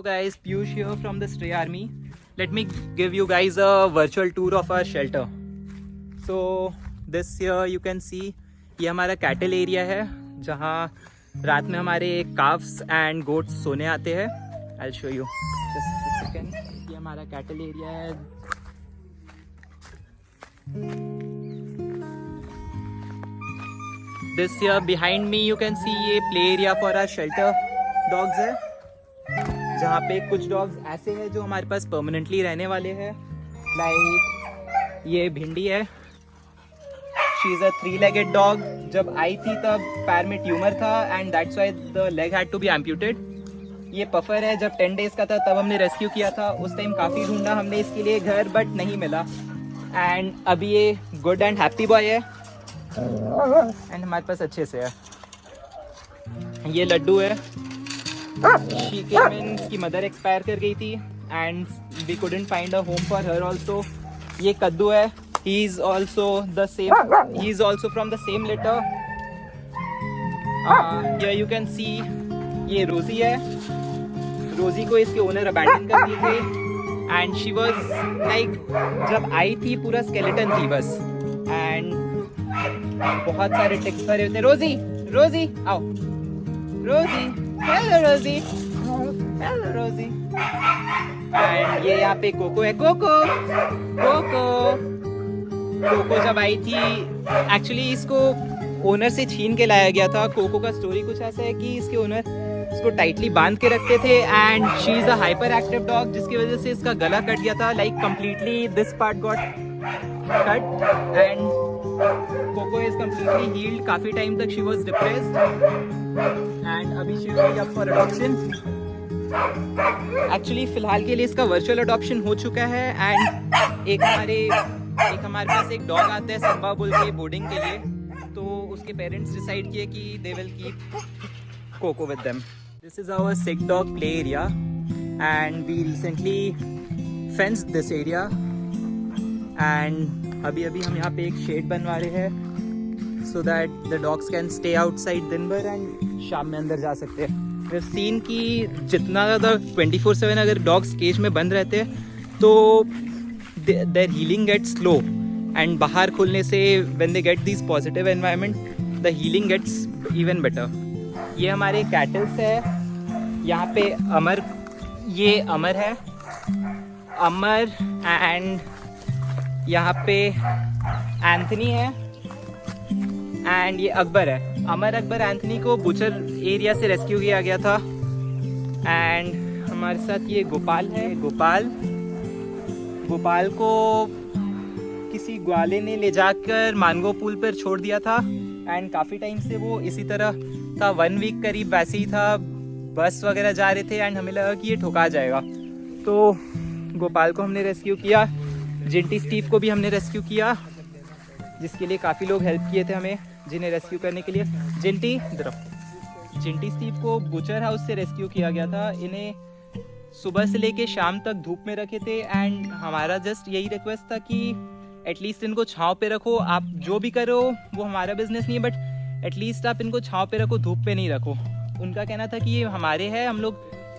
guys, Piyush here from the Stray Army. Let me give you guys a virtual tour of our shelter. So this here you can see, ये हमारा cattle area है जहाँ रात में हमारे carbs and goats सोने आते हैं. I'll show you. Just a second. ये हमारा कैटल एरिया है. This here behind me you can see ये play area for our shelter dogs है, जहाँ पे कुछ डॉग्स ऐसे हैं जो हमारे पास परमानेंटली रहने वाले हैं. लाइक ये भिंडी है. She is a 3-legged dog. जब आई थी तब पैर में ट्यूमर था and that's why the leg had to be amputated. ये पफर है. जब 10 days का था तब हमने रेस्क्यू किया था. उस टाइम काफ़ी ढूंढा हमने इसके लिए घर, बट नहीं मिला. एंड अभी ये गुड एंड हैप्पी बॉय है एंड हमारे पास अच्छे से है. ये लड्डू है. She came in, इसकी मदर एक्सपायर कर गई थी and we couldn't find a home for her also. ये कद्दू है. He is also from the same litter. Here you can see ये रोजी है. रोजी को इसके ओनर अबैंडन कर दिए थे एंड शी वाज लाइक, जब आई थी पूरा स्केलेटन थी बस. एंड बहुत सारे टिक्स भरे होते. रोजी रोजी आओ. रोजी, हेलो रोजी. हेलो रोजी. एंड ये यहाँ पे कोको है. कोको जब आई थी, एक्चुअली इसको ओनर से छीन के लाया गया था. कोको का स्टोरी कुछ ऐसा है कि इसके ओनर इसको टाइटली बांध के रखते थे and she is a hyperactive dog, जिसकी वजह से इसका गला कट गया था. Like completely this part got cut and Coco is completely healed. काफी टाइम तक शी वाज डिप्रेस्ड एंड अभी she is up for adoption. Actually फिलहाल के लिए इसका वर्चुअल अडॉप्शन हो चुका है एंड एक हमारे पास एक डॉग आता है संबा बोल के बोर्डिंग के लिए. तो उसके पेरेंट्स डिसाइड किए कि they will keep Coco with them. This is our sick dog play area and we recently fenced this area and अभी हम यहाँ पे एक शेड बनवा रहे हैं so that the dogs can stay outside दिन भर एंड शाम में अंदर जा सकते हैं. वी हैव सीन कि जितना ज़्यादा 24/7 अगर डॉग्स केज में बंद रहते हैं तो their healing gets slow and बाहर खोलने से when they get these positive environment the healing gets even better. ये हमारे कैटल्स है. यहाँ पे ये अमर है. अमर एंड यहाँ पे एंथनी है एंड ये अकबर है. अमर, अकबर, एंथनी को बुचर एरिया से रेस्क्यू किया गया था. एंड हमारे साथ ये गोपाल है. गोपाल को किसी ग्वाले ने ले जाकर मानगो पुल पर छोड़ दिया था एंड काफ़ी टाइम से वो इसी तरह था. 1 week करीब वैसे ही था. बस वगैरह जा रहे थे एंड हमें लगा कि ये ठुका जाएगा, तो गोपाल को हमने रेस्क्यू किया. जिंटी स्टीव को भी हमने रेस्क्यू किया, जिसके लिए काफ़ी लोग हेल्प किए थे हमें जिन्हें रेस्क्यू करने के लिए. जिंटी स्टीव को बुचर हाउस से रेस्क्यू किया गया था. इन्हें सुबह से लेके शाम तक धूप में रखे थे एंड हमारा जस्ट यही रिक्वेस्ट था कि एटलीस्ट इनको छांव पे रखो. आप जो भी करो वो हमारा बिजनेस नहीं है, बट एटलीस्ट आप इनको छांव पे रखो, धूप पे नहीं रखो. उनका कहना था कि ये हमारे हैं, हम लोग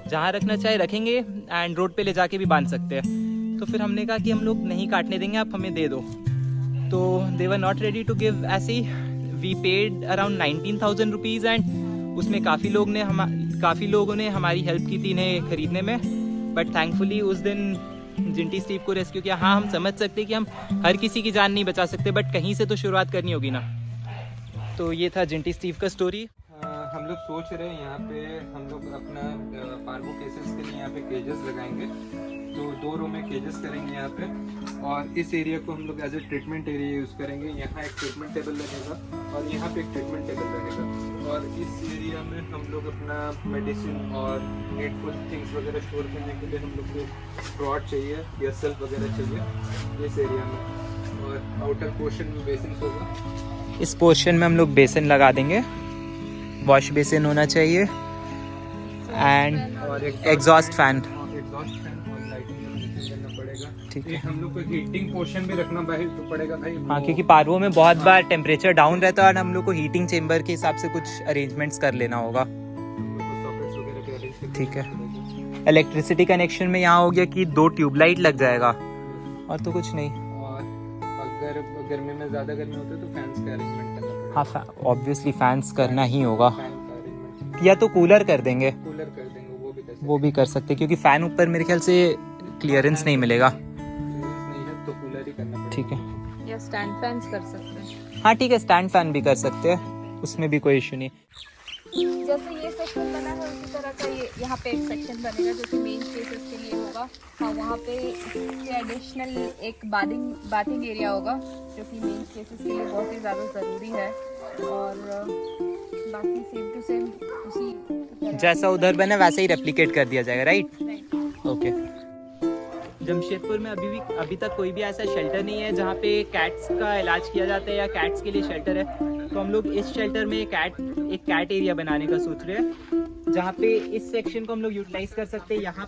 जहाँ रखना चाहे रखेंगे एंड रोड पे ले जाके भी बांध सकते हैं. तो फिर हमने कहा कि हम लोग नहीं काटने देंगे, आप हमें दे दो. तो they were not ready to give. ऐसे ही we paid around 19,000 rupees and उसमें काफ़ी लोगों ने हमारी हेल्प की थी इन्हें खरीदने में. बट थैंकफुली उस दिन जिंटी स्टीव को रेस्क्यू किया. हाँ, हम समझ सकते कि हम हर किसी की जान नहीं बचा सकते, बट कहीं से तो शुरुआत करनी होगी ना. तो ये था जिंटी स्टीव का स्टोरी. हम लोग सोच रहे हैं यहाँ पे हम लोग अपना पार्वो केसेस के लिए यहाँ पे केजेस लगाएंगे. तो 2 रो में केजेस करेंगे यहाँ पे और इस एरिया को हम लोग as a treatment area use करेंगे. यहाँ एक ट्रीटमेंट टेबल लगेगा और यहाँ पे एक ट्रीटमेंट टेबल लगेगा. और इस एरिया में हम लोग अपना मेडिसिन और नीडफुल थिंग्स वगैरह स्टोर करने के लिए हम लोग को रॉड चाहिए या सेल्फ वगैरह चाहिए इस एरिया में. और आउटर पोर्शन में बेसिन होगा. इस पोर्शन में हम लोग बेसिन लगा देंगे. वॉश बेसिन होना चाहिए एंड एग्जॉस्ट फैन. ठीक है. हम लोग को हीटिंग पोर्शन भी रखना तो पड़ेगा भाई. हाँ, क्योंकि पार्वो में बहुत बार टेम्परेचर डाउन रहता है और हम लोग को हीटिंग चेम्बर के हिसाब से कुछ अरेंजमेंट्स कर लेना होगा. ठीक है. इलेक्ट्रिसिटी कनेक्शन में यहाँ हो गया कि 2 ट्यूबलाइट लग जाएगा और तो कुछ नहीं। और अगर गर्मी में ज़्यादा गर्मी होती है तो फैंस का अरेंजमेंट करना पड़ेगा। हाँ, ऑब्वियसली फैंस करना ही होगा, फैन का अरेंजमेंट या तो कूलर कर देंगे, कूलर कर देंगे, वो भी कर सकते हैं, क्योंकि फ़ैन ऊपर मेरे ख्याल से क्लियरेंस नहीं मिलेगा। नहीं है तो कूलर ही करना पड़ेगा। ठीक है, या स्टैंड फैंस कर सकते हैं। हाँ ठीक है, स्टैंड फैन भी कर सकते हैं, उसमें भी कोई इशू नहीं। जैसे ये सेक्शन बना है उसी तरह का ये यहाँ पे एक सेक्शन बनेगा जो कि मेन स्पेसेस के लिए होगा। हाँ, वहाँ पे एडिशनल एक बाथिंग एरिया होगा जो कि मेन स्पेसेस के लिए बहुत ही ज़्यादा ज़रूरी है। और बाकी सेम टू सेम उसी तरह जैसा उधर बना वैसे ही रेप्लिकेट कर दिया जाएगा, राइट? Right. ओके। जमशेदपुर में अभी तक कोई भी ऐसा शेल्टर नहीं है जहाँ पे कैट्स का इलाज किया जाता है या कैट्स के लिए शेल्टर है, तो हम लोग इस शेल्टर में एक कैट एरिया बनाने का सोच रहे हैं, जहाँ पे इस सेक्शन को हम लोग यूटिलाइज कर सकते हैं। यहाँ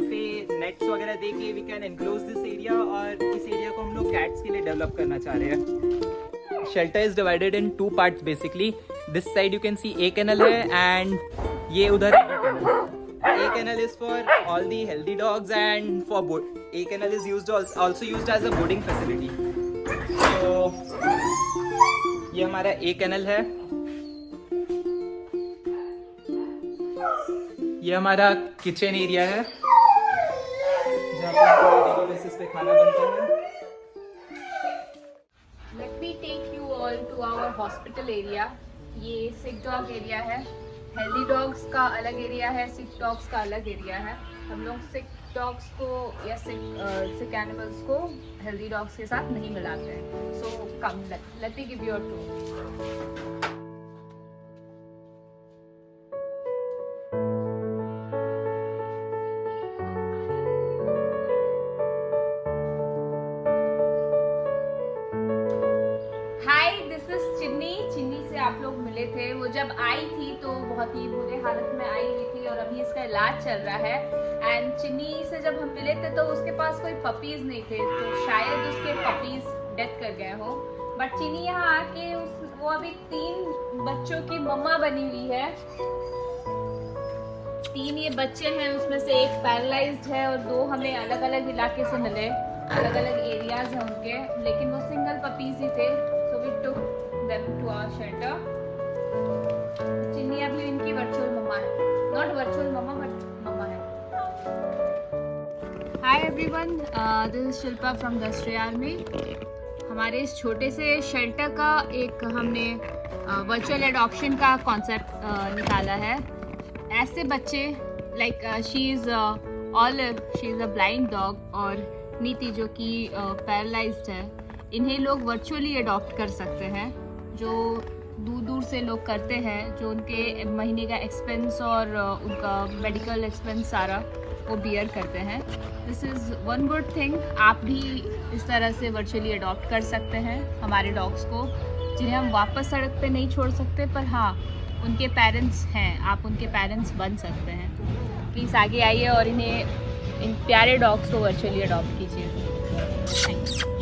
पे नेट्स वगैरह दे के we can enclose this area, और इस एरिया को हम लोग कैट्स के लिए डेवलप करना चाह रहे हैं। Shelter is divided in 2 parts basically. This side you can see a canal है एंड ये उधर A kennel is for all the healthy dogs and for A kennel is also used as a boarding facility. So ये हमारा A kennel है, ये हमारा kitchen area है जहाँ पे डेली बेसिस पे खाना बनता है। Let me take you all to our hospital area. ये sick dog एरिया है। हेल्दी डॉग्स का अलग एरिया है, सिक डॉग्स का अलग एरिया है। हम लोग सिक डॉग्स को या सिक एनिमल्स को हेल्दी डॉग्स के साथ नहीं मिलाते हैं। So come let me give you a tour. Hi, this is Chinni से आप लोग मिले थे। वो जब आई थी तो बहुत ही बुरे हालत में आई हुई थी और अभी इसका इलाज चल रहा है। एंड चिन्नी से जब हम मिले थे तो उसके पास कोई पपीज नहीं थे, तो शायद उसके पपीज डेथ कर गए हो। बट चिन्नी यहाँ आके वो अभी 3 बच्चों की मम्मा बनी हुई है। 3 ये बच्चे हैं, उसमें से एक पैरालाइज्ड है और 2 हमें अलग अलग इलाके से मिले, अलग अलग एरियाज हैं उनके, लेकिन वो सिंगल पपीज ही थे। So we took them to our shelter. Chinni अभी इनकी वर्चुअल मम्मा है, not virtual mama but mama है। Hi everyone, this is Shilpa from Dashrath army. हमारे इस छोटे से शेल्टर का एक हमने वर्चुअल एडॉप्शन का कॉन्सेप्ट निकाला है। ऐसे बच्चे like she is a blind dog और नीति जो कि पैरालाइज्ड है, इन्हें लोग वर्चुअली अडॉप्ट कर सकते हैं। जो दूर दूर से लोग करते हैं, जो उनके महीने का एक्सपेंस और उनका मेडिकल एक्सपेंस सारा वो बियर करते हैं। This is one good thing. आप भी इस तरह से वर्चुअली अडॉप्ट कर सकते हैं हमारे डॉग्स को, जिन्हें हम वापस सड़क पे नहीं छोड़ सकते, पर हाँ उनके पेरेंट्स हैं, आप उनके पेरेंट्स बन सकते हैं। प्लीज़ आगे आइए और इन प्यारे डॉग्स को वर्चुअली अडॉप्ट कीजिए। Thank you.